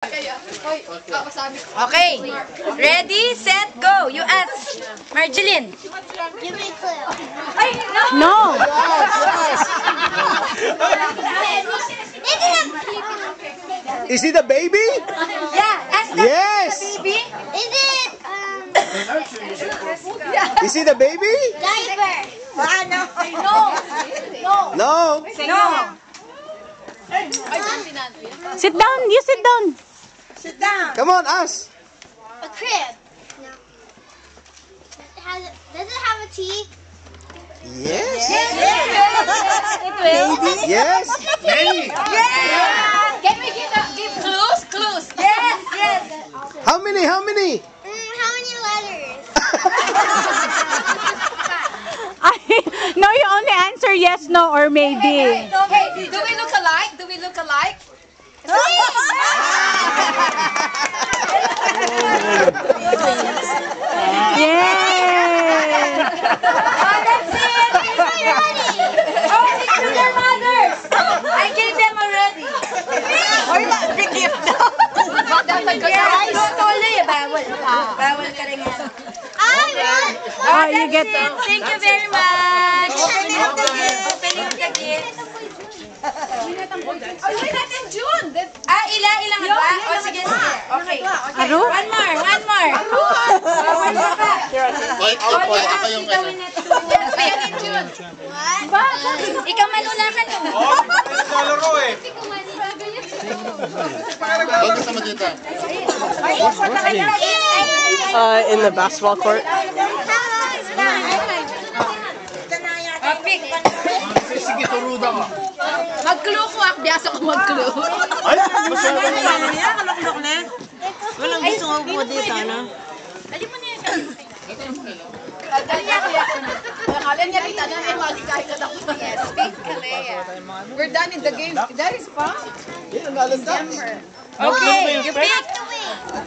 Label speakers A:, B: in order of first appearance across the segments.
A: Okay. Ready, set, go. You ask. Marjeline.
B: Give me a clue.
A: No.
C: Is it a baby?
A: Yeah. Ask the
C: Yes.
A: baby.
B: Is it
C: Is it a baby?
B: diaper?
A: No.
C: No.
A: No.
D: Sit down. You sit down.
A: Sit down.
C: Come on, ask.
B: A crib? No. Does it have a T?
C: Yes.
A: It will.
C: Yes.
A: Yeah. Can we give clues? Clues. Yes. Yes.
C: How many? How many?
B: How many letters?
D: No, you only answer yes, no, or maybe.
A: Hey, do we look alike? Do we look alike?
D: Yay!
A: That's it. Oh, it's to their mothers. I gave them already. Big gift. Tuloy, bawal. Bawal ka rin yan.
D: Oh, you get
A: That's it. Thank you very much. Opening of the gift. Opening of the gift. Oh, wait natin June. Ilang ba? O, sige. Okay.
D: Aro?
A: One more. One more pa.
C: Ako yung
A: Ayan in June. Ikaw manuna ka no.
C: Naglalaro eh. Huwag kasama dito.
E: In the basketball court.
A: Pick.
C: Sige, turuda ka.
A: Mag-clue ko. Akbyasa ko mag-clue.
C: Ay, masyado na.
E: Walang gusto mo po dito, ano?
A: Dali mo na yan. Dali niya kuya. Kala niya kita na ay magkikain ka na po. Yes, big Kalea. We're done in the game. That is fun.
C: Yan, ang lalanda.
A: Okay, you pick.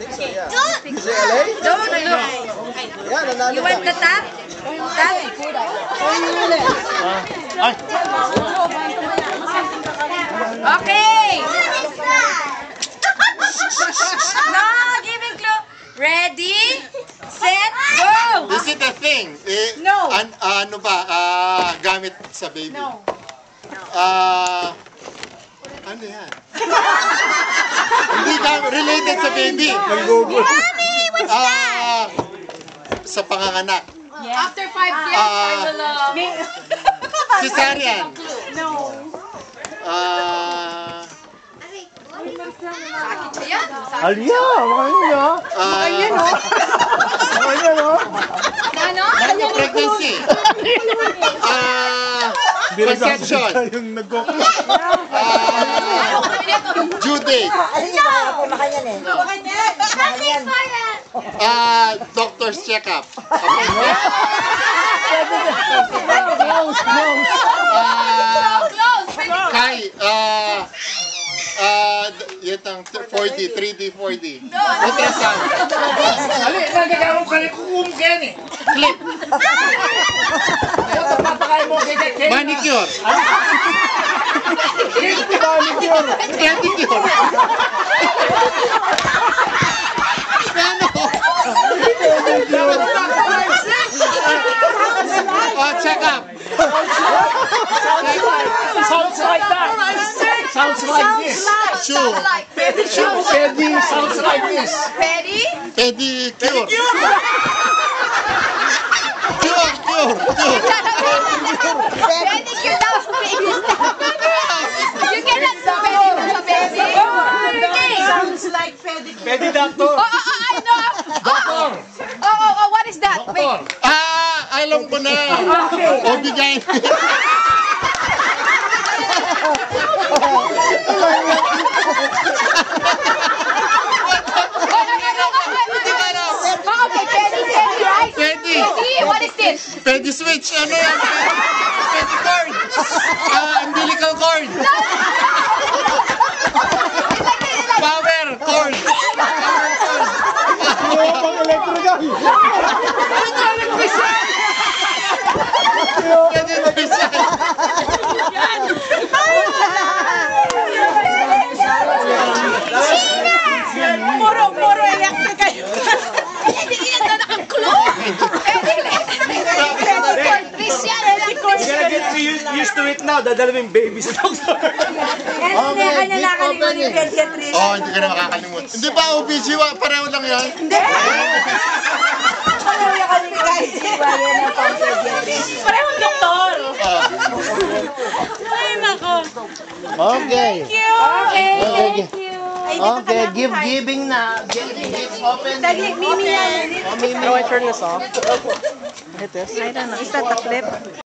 C: Is it LA?
A: Don't look.
C: Yan, nanalo.
A: You want the top? Top? Okay. No, giving clue. Ready, set, go.
C: Is it a thing?
A: No.
C: Ano ba? Gamit sa baby?
A: No.
C: Ano yan? Hindi related sa baby.
B: Mommy, what's that?
C: Sa panganganak.
A: After 5 years, I will
C: Cesarean.
A: No. Ayan.
E: Alya! Makanya!
C: Makanya, no?
A: Ano?
C: Pregnancy. Conception. Due date. Doctor's checkup. Kai, yatang 4D, 3D, 4D. Ultrasound.
F: Ali, nagagawin ka rin kukum ka yan eh.
C: Clip.
F: Papakain mo kay
C: Manicure.
F: Manicure.
C: Pedicure. Check up.
F: Sounds like that. Sounds like this.
C: Shoe.
F: Pedi sounds like this.
A: Ready?
C: Pedicure. Cure.
A: Pedicure daw. You cannot do pedicure, baby.
F: Sounds like pedicure. Pedi doctor.
A: I know.
F: Doctor.
A: Oh, what is that? Wait.
C: Alam ko na. O bigay.
A: Okay, Pedi, right?
C: Pedi.
A: What is this?
C: Pedi switch. Ano yan? Pedi cord. Umbilical cord. Power cord. Pwede na isa.
F: used to it now. Dadala mo yung baby sa doctor.
C: Okay, big opening. Oh, hindi ka na makakalimutan. Hindi ba OBG? Pareho lang yan.
D: Parehong doktor.
C: Okay.
D: Okay.
C: Okay, giving na. Open.
E: How do I turn this off? Hit this.
D: I don't know. Is that a clip?